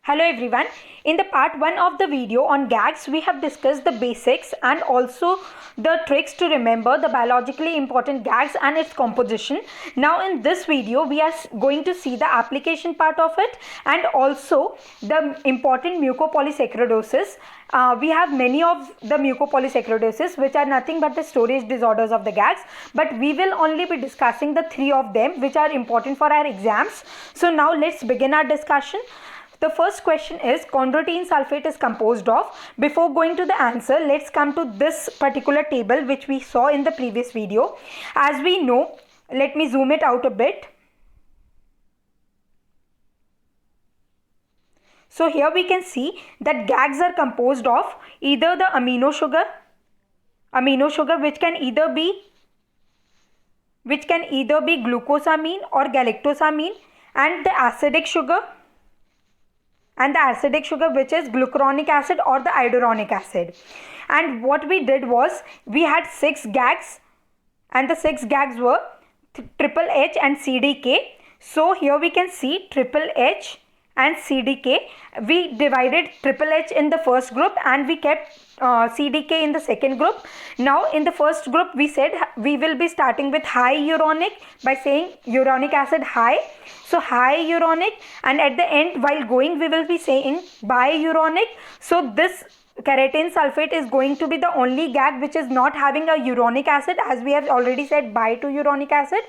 Hello everyone. In the part 1 of the video on gags, we have discussed the basics and also the tricks to remember the biologically important gags and its composition. Now in this video, we are going to see the application part of it and also the important mucopolysaccharidosis. We have many of the mucopolysaccharidosis which are nothing but the storage disorders of the gags, but we will only be discussing the 3 of them which are important for our exams. So now let's begin our discussion. The first question is chondroitin sulfate is composed of. Before going to the answer, let's come to this particular table which we saw in the previous video. As we know, let me zoom it out a bit. So here we can see that gags are composed of either the amino sugar which can either be glucosamine or galactosamine, and the acidic sugar which is glucuronic acid or the iduronic acid. And what we did was we had 6 gags, and the 6 gags were triple H and CDK. So here we can see triple H and CDK. We divided triple H in the first group and we kept CDK in the second group. Now in the first group we said we will be starting with high uronic by saying uronic acid high. So high uronic, and at the end while going we will be saying biuronic. So this keratin sulfate is going to be the only gag which is not having a uronic acid, as we have already said bi to uronic acid.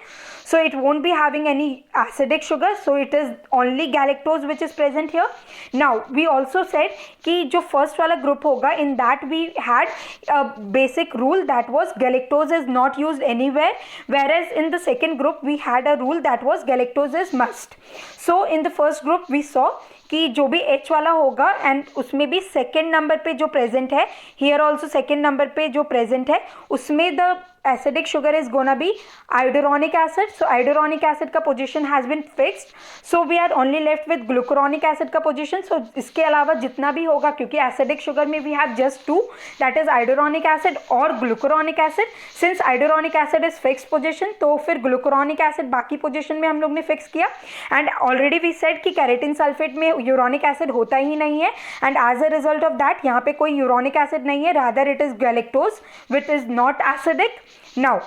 So it won't be having any acidic sugar, so it is only galactose which is present here. Now we also said कि जो first वाला group होगा, in that we had a basic rule that was galactose is not used anywhere, whereas in the second group we had a rule that was galactose is must. So in the first group we saw कि जो भी H वाला होगा and उसमें भी second number पे जो present है, हियर ऑल्सो सेकेंड नंबर पे जो प्रेजेंट है उसमें the acidic sugar is gonna be iduronic acid. So iduronic acid का position has been fixed. So we are only left with glucuronic acid का position. So इसके अलावा जितना भी होगा, क्योंकि acidic sugar में we have just 2, that is iduronic acid और glucuronic acid. Since iduronic acid is fixed position, तो फिर glucuronic acid बाकी position में हम लोग ने fix किया. And already we said कि keratin sulfate में uronic acid होता ही नहीं है, and as a result of that यहाँ पे कोई uronic acid नहीं है, rather it is galactose which is not acidic. Now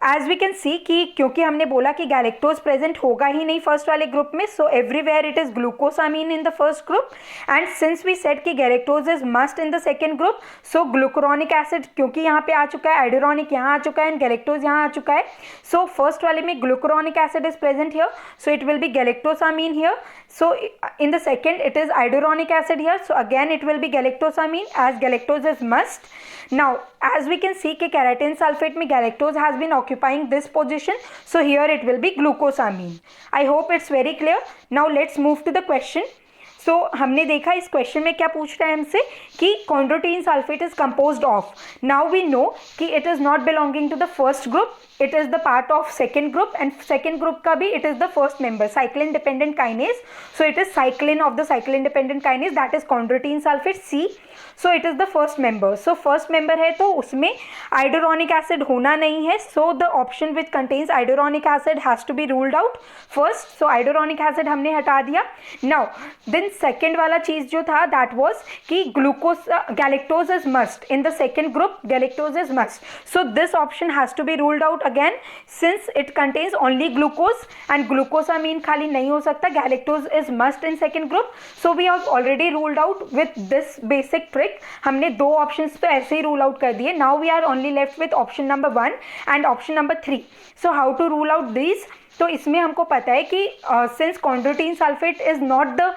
as we can see कि क्योंकि हमने बोला कि गैलेक्टोज प्रेजेंट होगा ही नहीं फर्स्ट वाले ग्रुप में, so everywhere it is glucosamine in the first group, and since we said कि galactose is must in the second group, so glucuronic acid क्योंकि यहाँ पे आ चुका है, आइडुरोनिक यहाँ आ चुका है एंड गैलेक्टोज यहाँ आ चुका है, सो फर्स्ट वाले में glucuronic acid is present here, so it will be galactosamine here. So in the second it is iduronic acid here, so again it will be galactosamine as galactose is must. Now as we can see कि keratin sulfate में galactose has been occupying this position, so here it will be glucosamine. I hope it's very clear. Now let's move to the question. So हमने देखा इस question में क्या पूछ रहा है हमसे कि chondroitin sulfate is composed of. Now we know कि it is not belonging to the first group, it is the part of second group, and second group का भी it is the first member, cyclin dependent kinase. So it is cyclin of the cyclin dependent kinase, that is chondroitin sulfate C. So it is the first member. So first member है तो उसमें iduronic acid होना नहीं है, so the option which contains iduronic acid has to be ruled out first. So iduronic acid हमने हटा दिया. Now then second वाला चीज जो था that was कि galactose is must in the second group, galactose is must. So this option has to be ruled out again since it contains only glucose and glucosamine खाली नहीं हो सकता, galactose is must in second group. So we have already ruled out with this basic trick. हमने 2 options तो ऐसे ही rule out कर दिए. Now we are only left with option number 1 and option number 3. So how to rule out this? तो इसमें हमको पता है कि since chondroitin sulfate is not the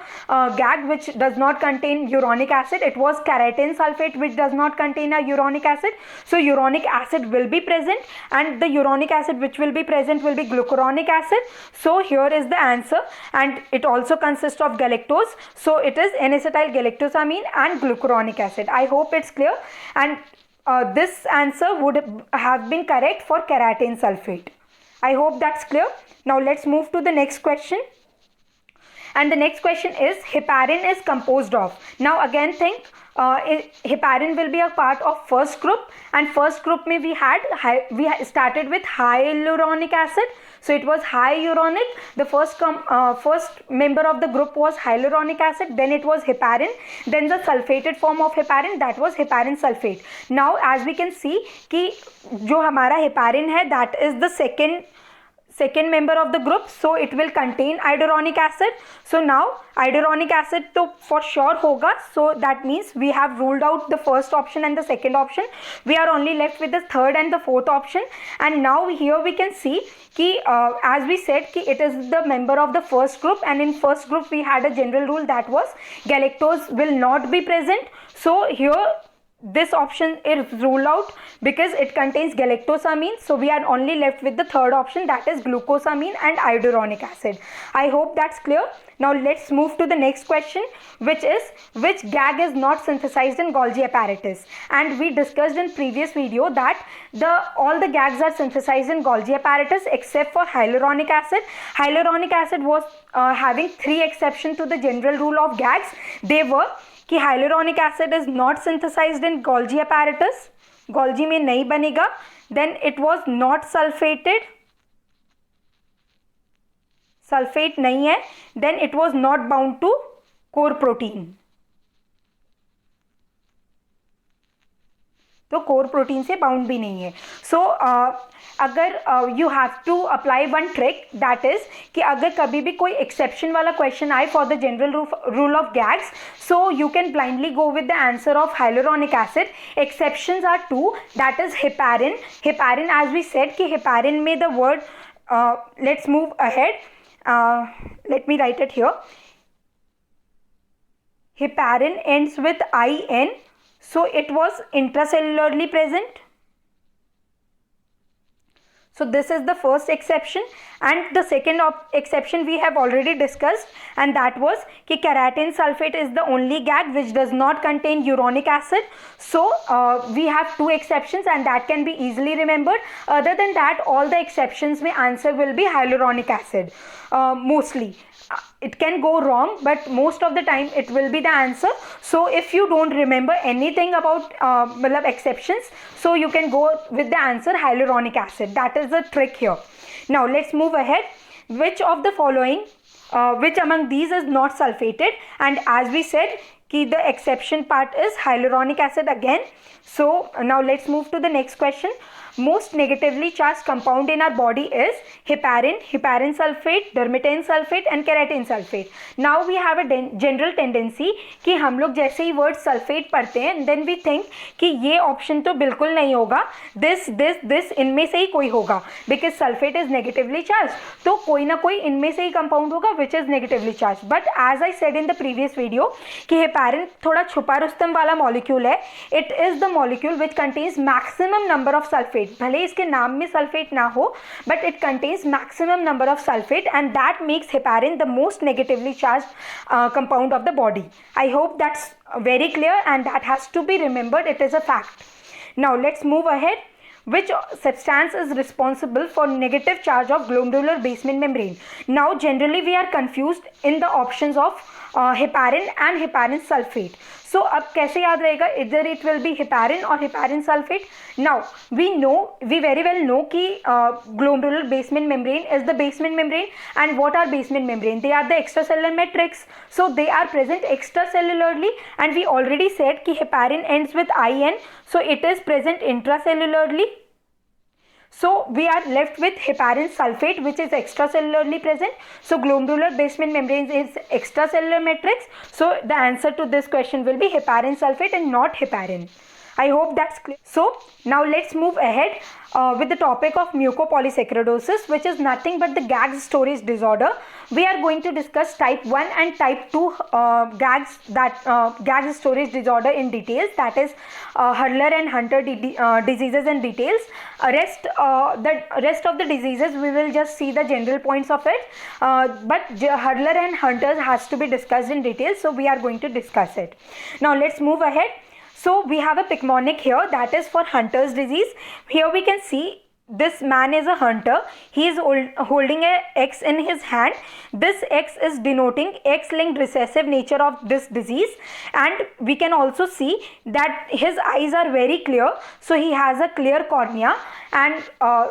gag which does not contain uronic acid, it was keratin sulfate which does not contain a uronic acid, so uronic acid will be present, and the uronic acid which will be present will be glucuronic acid. So here is the answer, and it also consists of galactose, so it is N-acetyl galactosamine and glucuronic acid. I hope it's clear, and this answer would have been correct for keratin sulfate. I hope that's clear. Now let's move to the next question. And the next question is heparin is composed of. Now again think heparin will be a part of first group, and first group में we started with hyaluronic acid. So it was high uronic. The first member of the group was hyaluronic acid, then it was heparin, then the sulfated form of heparin, that was heparin sulfate. Now as we can see कि जो हमारा heparin है, that is the second member of the group, so it will contain iduronic acid. So now iduronic acid तो for sure होगा, so that means we have ruled out the first option and the second option. We are only left with the third and the fourth option. And now here we can see कि as we said कि it is the member of the first group, and in first group we had a general rule that was galactose will not be present. So here this option is ruled out because it contains galactosamine, so we are only left with the third option, that is glucosamine and iduronic acid. I hope that's clear. Now let's move to the next question, which is which gag is not synthesized in Golgi apparatus. And we discussed in previous video that all the gags are synthesized in Golgi apparatus except for hyaluronic acid. Hyaluronic acid was having 3 exceptions to the general rule of gags. They were कि hyaluronic acid is not synthesized in Golgi apparatus, Golgi में नहीं बनेगा, then it was not sulfated, sulfate नहीं है, then it was not bound to core protein. तो core protein से bound भी नहीं है. सो अगर you have to apply one trick, that is कि अगर कभी भी कोई एक्सेप्शन वाला क्वेश्चन आए for the general rule of GAGs, so you can blindly go with the answer of hyaluronic acid. Exceptions are 2, that is heparin. Heparin as we said कि heparin में the word, let's move ahead, let me write it here. Heparin ends with IN, so it was intracellularly present. So this is the first exception, and the second exception we have already discussed, and that was कि keratin sulfate is the only gag which does not contain uronic acid. So we have 2 exceptions, and that can be easily remembered. Other than that, all the exceptions में answer will be hyaluronic acid. Mostly it can go wrong, but most of the time it will be the answer. So if you don't remember anything about exceptions, so you can go with the answer hyaluronic acid. That is the trick here. Now let's move ahead. Which of the following, which among these is not sulfated? And as we said कि the exception part is hyaluronic acid again. So now let's move to the next question. Most negatively charged compound in our body is heparin, heparin sulfate, dermatan sulfate and keratin sulfate. Now we have a general tendency कि हम लोग जैसे ही word sulfate पढ़ते हैं, then we think कि ये option तो बिल्कुल नहीं होगा, this इनमें से ही कोई होगा, because sulfate is negatively charged. तो कोई ना कोई इनमें से ही compound होगा which is negatively charged. But as I said in the previous video कि heparin थोड़ा छुपा रुस्तम वाला molecule है. It is the molecule which contains maximum number of sulfate. भले इसके नाम में सल्फेट ना हो, but it contains maximum number of sulfate, and that makes heparin the most negatively charged compound of the body. I hope that's very clear, and that has to be remembered. It is a fact. Now let's move ahead. Which substance is responsible for negative charge of glomerular basement membrane? Now generally we are confused in the options of heparin and heparin sulfate. So अब कैसे याद रहेगा? Either it will be heparin or heparin sulfate. Now we very well know कि glomerular basement membrane is the basement membrane, and what are basement membrane? They are the extracellular matrix, so they are present extracellularly, and we already said कि heparin ends with IN, so it is present intracellularly. So we are left with heparin sulfate, which is extracellularly present. So glomerular basement membrane is extracellular matrix. So the answer to this question will be heparin sulfate and not heparin. I hope that's clear. So now let's move ahead with the topic of mucopolysaccharidosis, which is nothing but the GAGs storage disorder. We are going to discuss type 1 and type 2 GAGs storage disorder in details. That is Hurler and Hunter diseases in details. The rest of the diseases we will just see the general points of it. But Hurler and Hunter has to be discussed in detail, so we are going to discuss it. Now let's move ahead. So we have a picmonic here, that is for Hunter's disease. Here we can see this man is a hunter. He is holding a X in his hand. This X is denoting X-linked recessive nature of this disease, and we can also see that his eyes are very clear. So he has a clear cornea, and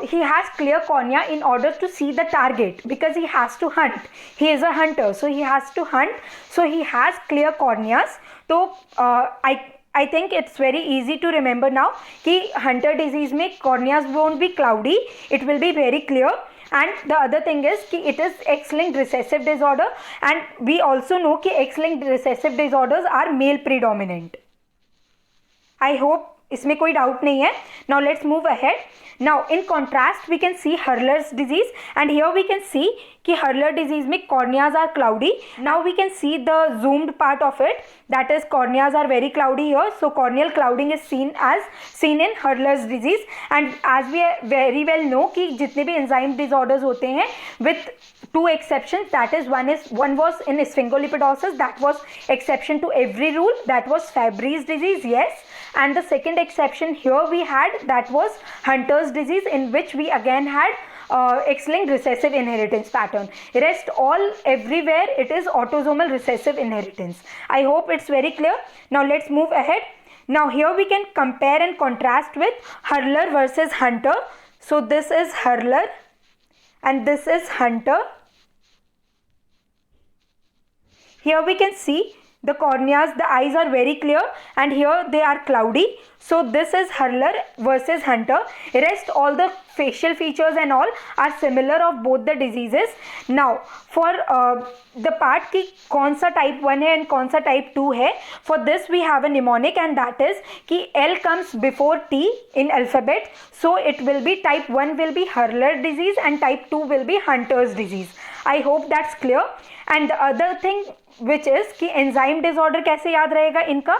he has clear cornea in order to see the target, because he has to hunt. He is a hunter, so he has to hunt. So he has clear corneas. So I think it's very easy to remember now कि hunter disease में corneas won't be cloudy, it will be very clear. And the other thing is कि it is X-linked recessive disorder, and we also know कि X-linked recessive disorders are male predominant. I hope इसमें कोई doubt नहीं है. Now let's move ahead. Now in contrast we can see Hurler's disease, and here we can see कि Hurler disease में corneas are cloudy. Now we can see the zoomed part of it, that is corneas are very cloudy here. So corneal clouding is seen in Hurler's disease. And as we very well know कि जितने भी enzyme disorders होते हैं, with two exceptions, that is one was in sphingolipidosis, that was exception to every rule, that was Fabry's disease, yes. And the second exception here we had, that was Hunter's disease, in which we again had X-linked recessive inheritance pattern. Rest all everywhere it is autosomal recessive inheritance. I hope it's very clear. Now let's move ahead. Now here we can compare and contrast with Hurler versus Hunter. So this is Hurler and this is Hunter. Here we can see the corneas, the eyes are very clear, and here they are cloudy. So this is Hurler versus Hunter. Rest all the facial features and all are similar of both the diseases. Now for the part कि कौन सा type 1 है and कौन सा type 2 है, for this we have a mnemonic, and that is कि L comes before T in alphabet. So it will be type 1 will be Hurler disease and type 2 will be Hunter's disease. I hope that's clear. And the other thing which is कि enzyme disorder कैसे याद रहेगा इनका,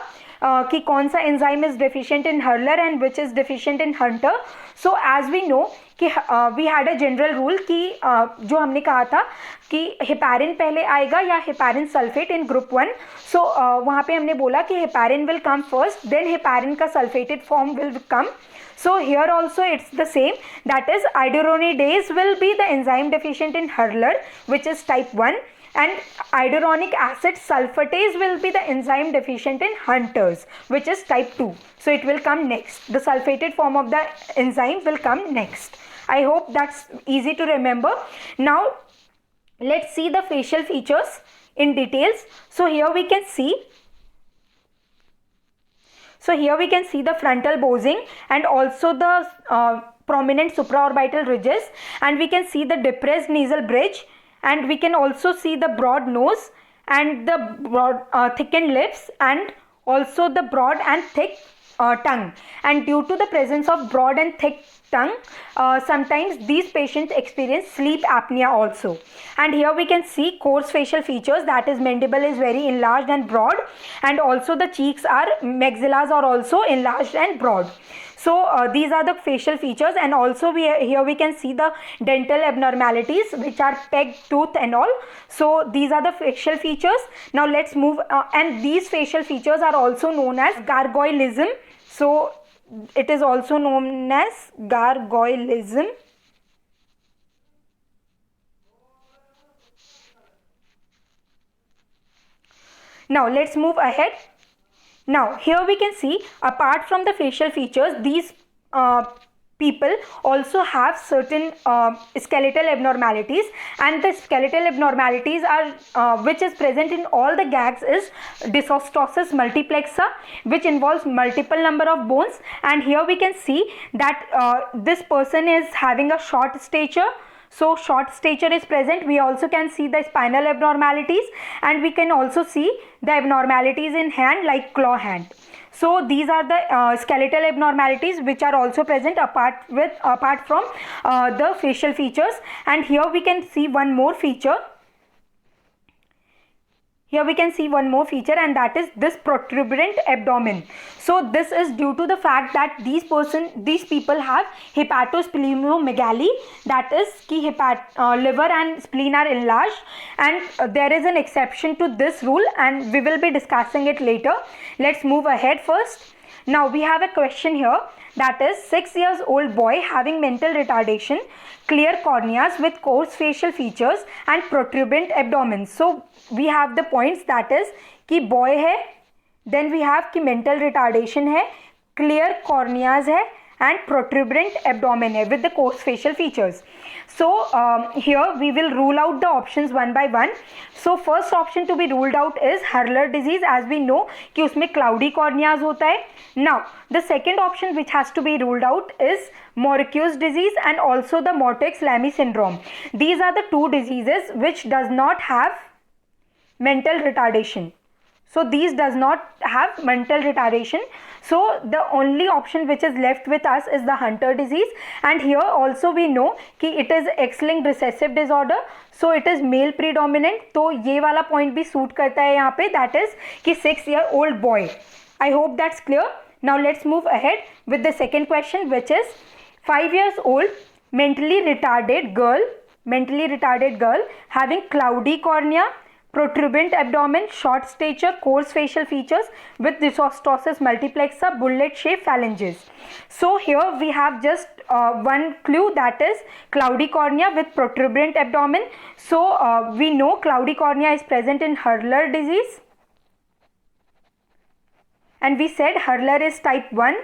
कि कौन सा enzyme is deficient in Hurler and which is deficient in Hunter. So as we know कि we had a general rule कि जो हमने कहा था कि heparin पहले आएगा या heparin sulfate in group 1. So वहाँ पे हमने बोला कि heparin will come first, then heparin का sulfated form will come. So here also it's the same, that is iduronidase will be the enzyme deficient in Hurler, which is type 1, and iduronic acid sulfatase will be the enzyme deficient in Hunter's, which is type 2. So it will come next. The sulfated form of the enzyme will come next. I hope that's easy to remember. Now let's see the facial features in details. So here we can see the frontal bossing and also the prominent supraorbital ridges, and we can see the depressed nasal bridge, and we can also see the broad nose and the broad thickened lips, and also the broad and thick tongue. And due to the presence of broad and thick tongue, sometimes these patients experience sleep apnea also. And here we can see coarse facial features, that is mandible is very enlarged and broad, and also the cheeks are, maxillas are also enlarged and broad. So these are the facial features, and also here we can see the dental abnormalities, which are peg tooth and all. So these are the facial features. Now let's move, and these facial features are also known as gargoylism. So it is also known as gargoylism. Now let's move ahead. Now here we can see, apart from the facial features, these people also have certain skeletal abnormalities, and the skeletal abnormalities are which is present in all the gags is dysostosis multiplexa, which involves multiple number of bones. And here we can see that this person is having a short stature. So short stature is present. We also can see the spinal abnormalities, and we can also see the abnormalities in hand like claw hand. So these are the skeletal abnormalities which are also present apart from the facial features. And here we can see one more feature. Here we can see one more feature, and that is this protuberant abdomen. So this is due to the fact that these people have hepatosplenomegaly, that is कि liver and spleen are enlarged, and there is an exception to this rule, and we will be discussing it later. Let's move ahead first. Now we have a question here, that is 6 years old boy having mental retardation, clear corneas with coarse facial features and protuberant abdomen. So we have the points, that is कि boy है, then we have कि mental retardation है, clear corneas है and protuberant abdomen hai with the coarse facial features. So here we will rule out the options one by one. So first option to be ruled out is Hurler disease, as we know कि उसमें cloudy corneas होता है. Now the second option which has to be ruled out is Morque's disease and also the Mortex-Lamy syndrome. These are the two diseases which does not have mental retardation. So these does not have mental retardation. So the only option which is left with us is the Hunter disease, and here also we know कि it is X-linked recessive disorder, so it is male predominant. तो ये वाला point भी suit करता है यहाँ पे, that is कि 6-year-old boy. I hope that's clear. Now let's move ahead with the second question, which is 5 years old mentally retarded girl having cloudy cornea, protuberant abdomen, short stature, coarse facial features with dysostosis multiplexa, bullet-shaped phalanges. So here we have just one clue, that is cloudy cornea with protuberant abdomen. So we know cloudy cornea is present in Hurler disease, and we said Hurler is type 1.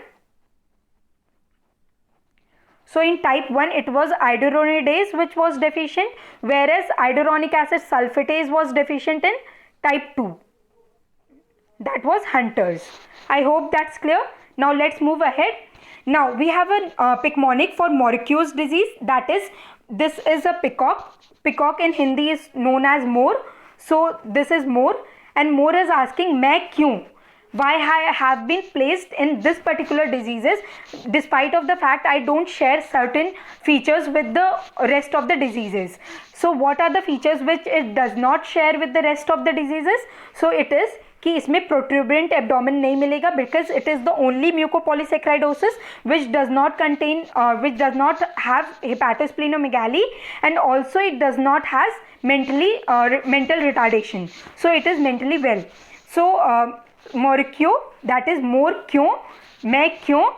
So in type 1 it was iduronidase which was deficient, whereas iduronic acid sulfatase was deficient in type 2. That was Hunter's. I hope that's clear. Now let's move ahead. Now we have a picmonic for Morque's disease, that is, this is a peacock. Peacock in Hindi is known as Moor. So this is Moor, and Moor is asking मैं क्यों? Why I have been placed in this particular diseases despite of the fact I don't share certain features with the rest of the diseases. So what are the features which it does not share with the rest of the diseases? So it is कि इसमें protuberant abdomen नहीं मिलेगा, because it is the only mucopolysaccharidosis which does not have hepatosplenomegaly, and also it does not has mental retardation. So it is mentally well. So Morque's, that is Moor क्यों, मैं क्यों.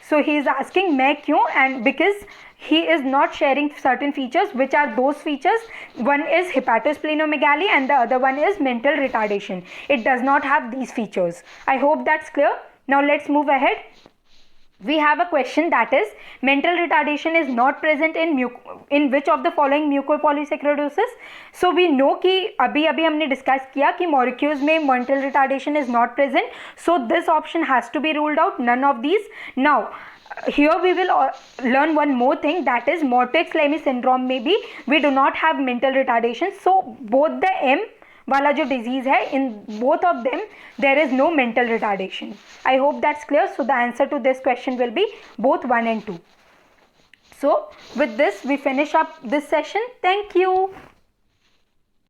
So he is asking मैं क्यों, and because he is not sharing certain features, which are those features. One is hepatosplenomegaly and the other one is mental retardation. It does not have these features. I hope that's clear. Now let's move ahead. We have a question, that is mental retardation is not present in which of the following mucopolysaccharidosis. So we know कि अभी हमने discuss किया कि Morque's में mental retardation is not present. So this option has to be ruled out, none of these. Now here we will learn one more thing, that is Mortex-Lamy syndrome में भी we do not have mental retardation. So both the M वाला जो disease है, in both of them there is no mental retardation. I hope that's clear. So the answer to this question will be both 1 and 2. So with this we finish up this session. Thank you.